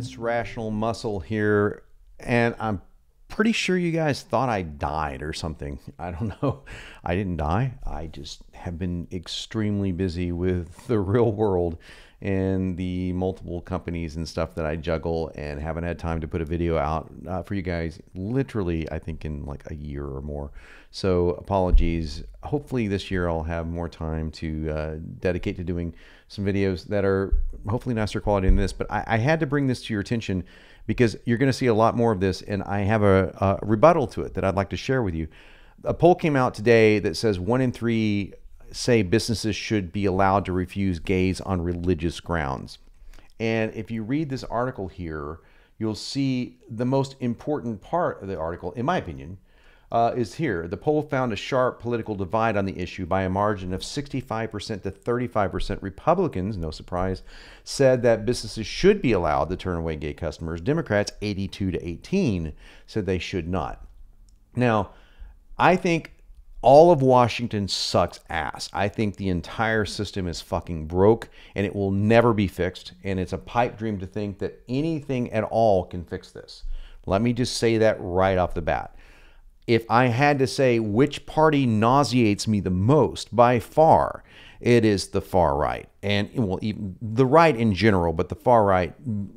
science, rational muscle here, and I'm pretty sure you guys thought I died or something. I don't know. I didn't die. I just have been extremely busy with the real world and the multiple companies and stuff that I juggle, and haven't had time to put a video out for you guys literally, I think, in like a year or more. So apologies. Hopefully this year I'll have more time to dedicate to doing some videos that are hopefully nicer quality than this. But I had to bring this to your attention because you're going to see a lot more of this, and I have a rebuttal to it that I'd like to share with you. A poll came out today that says 1 in 3 say businesses should be allowed to refuse gays on religious grounds. And if you read this article here, you'll see the most important part of the article, in my opinion, is here. The poll found a sharp political divide on the issue by a margin of 65% to 35%. Republicans, no surprise, said that businesses should be allowed to turn away gay customers. Democrats, 82 to 18, said they should not. Now, I think all of Washington sucks ass. I think the entire system is fucking broke and it will never be fixed. And it's a pipe dream to think that anything at all can fix this. Let me just say that right off the bat. If I had to say which party nauseates me the most, by far, it is the far right. And, well, even the right in general, but the far right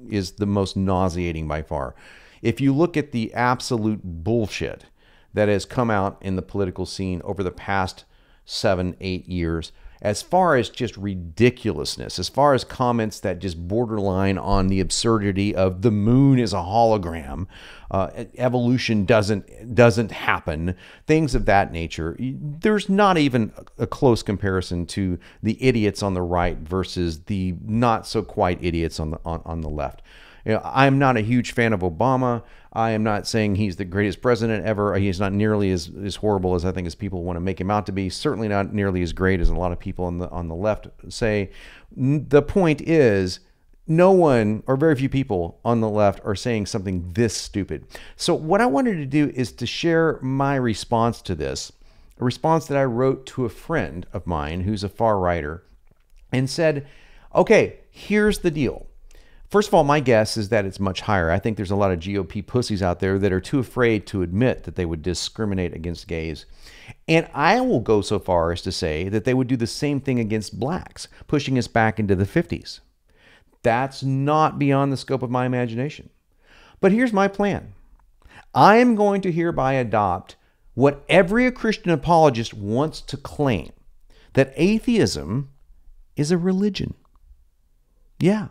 is the most nauseating by far. If you look at the absolute bullshit that has come out in the political scene over the past 7-8 years, as far as just ridiculousness, as far as comments that just borderline on the absurdity of the moon is a hologram, evolution doesn't happen, things of that nature, there's not even a close comparison to the idiots on the right versus the not so quite idiots on the left. You know, I'm not a huge fan of Obama. I am not saying he's the greatest president ever. He's not nearly as horrible as I think as people want to make him out to be. Certainly not nearly as great as a lot of people on the left say. The point is, no one or very few people on the left are saying something this stupid. So what I wanted to do is to share my response to this, a response that I wrote to a friend of mine who's a far righter, and said, okay, here's the deal. First of all, my guess is that it's much higher. I think there's a lot of GOP pussies out there that are too afraid to admit that they would discriminate against gays. And I will go so far as to say that they would do the same thing against blacks, pushing us back into the 50s. That's not beyond the scope of my imagination. But here's my plan. I am going to hereby adopt what every Christian apologist wants to claim, that atheism is a religion. Yeah.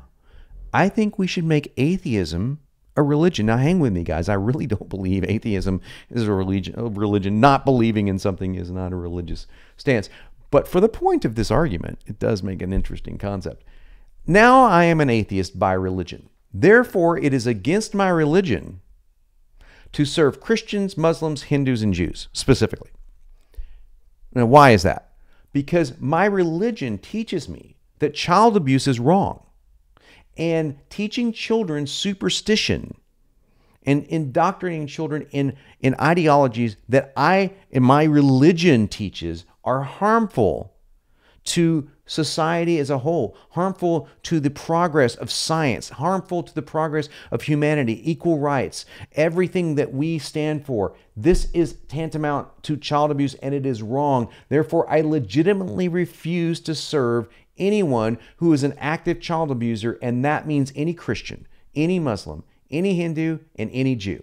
I think we should make atheism a religion. Now, hang with me, guys. I really don't believe atheism is a religion. Not believing in something is not a religious stance. But for the point of this argument, it does make an interesting concept. Now I am an atheist by religion. Therefore, it is against my religion to serve Christians, Muslims, Hindus, and Jews, specifically. Now, why is that? Because my religion teaches me that child abuse is wrong. And teaching children superstition and indoctrinating children in ideologies that my religion teaches are harmful to society as a whole, harmful to the progress of science, harmful to the progress of humanity, equal rights, everything that we stand for. This is tantamount to child abuse, and it is wrong. Therefore, I legitimately refuse to serve anyone who is an active child abuser, and that means any Christian, any Muslim, any Hindu, and any Jew.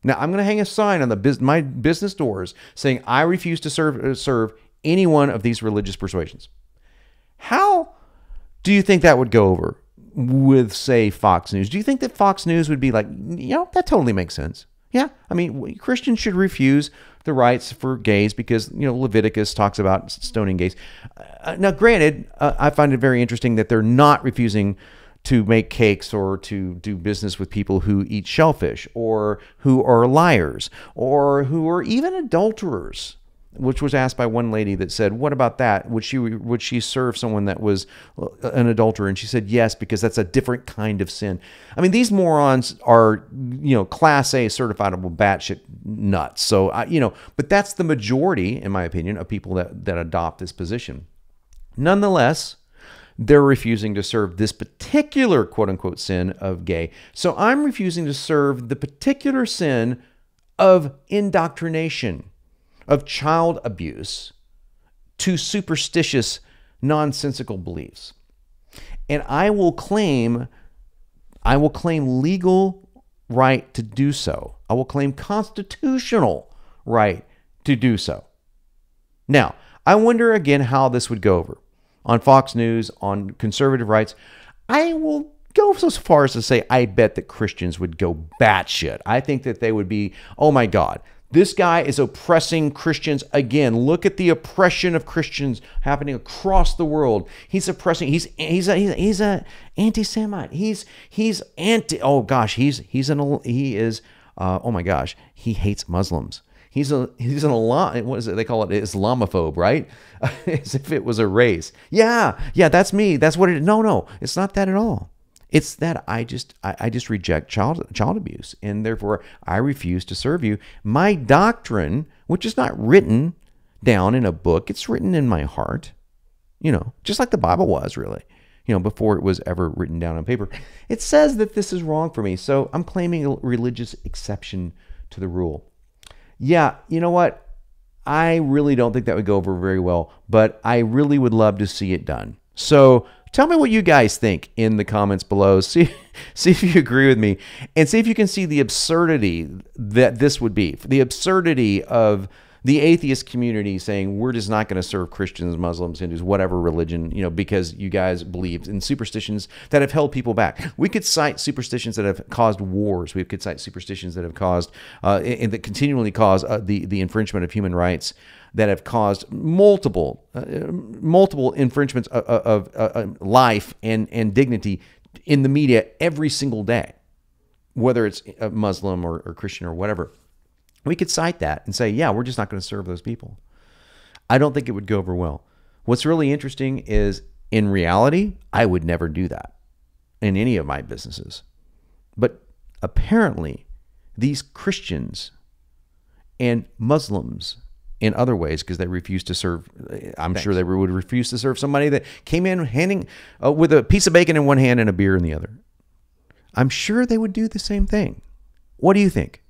Now, I'm going to hang a sign on my business doors saying I refuse to serve any one of these religious persuasions. How do you think that would go over with, say, Fox News? Do you think that Fox News would be like, that totally makes sense? Yeah, I mean, Christians should refuse the rights for gays because, Leviticus talks about stoning gays. Now, granted, I find it very interesting that they're not refusing to make cakes or to do business with people who eat shellfish or who are liars or who are even adulterers, which was asked by one lady that said, what about that? Would she serve someone that was an adulterer? And she said, yes, because that's a different kind of sin. I mean, these morons are, class A certifiable batshit nuts. So, but that's the majority, in my opinion, of people that adopt this position. Nonetheless, they're refusing to serve this particular quote unquote sin of gay. So I'm refusing to serve the particular sin of indoctrination, of child abuse to superstitious, nonsensical beliefs. And I will claim legal right to do so. I will claim constitutional right to do so. Now, I wonder again how this would go over on Fox News, on conservative rights. I will go so far as to say I bet that Christians would go batshit. I think that they would be, oh my God, this guy is oppressing Christians again. Look at the oppression of Christians happening across the world. He's oppressing. He's a anti-Semite. He's anti. Oh gosh, he is. Oh my gosh, he hates Muslims. He's an what is it? They call it Islamophobe, right? As if it was a race. Yeah, that's me. That's what it is. No, it's not that at all. It's that I just reject child abuse, and therefore I refuse to serve you. My doctrine, which is not written down in a book, it's written in my heart, just like the Bible was really, before it was ever written down on paper. It says that this is wrong for me, so I'm claiming a religious exception to the rule. Yeah, you know what? I really don't think that would go over very well, but I really would love to see it done. So tell me what you guys think in the comments below. See if you agree with me, and see if you can see the absurdity that this would be. The absurdity of the atheist community saying we're just not going to serve Christians, Muslims, Hindus, whatever religion, because you guys believe in superstitions that have held people back. We could cite superstitions that have caused wars. We could cite superstitions that have caused and that continually cause the infringement of human rights, that have caused multiple infringements of life and dignity in the media every single day, whether it's a Muslim or Christian or whatever. We could cite that and say, yeah, we're just not going to serve those people. I don't think it would go over well. What's really interesting is, in reality, I would never do that in any of my businesses. But apparently, these Christians and Muslims in other ways, because they refuse to serve, I'm sure they would refuse to serve somebody that came in handing with a piece of bacon in one hand and a beer in the other. I'm sure they would do the same thing. What do you think?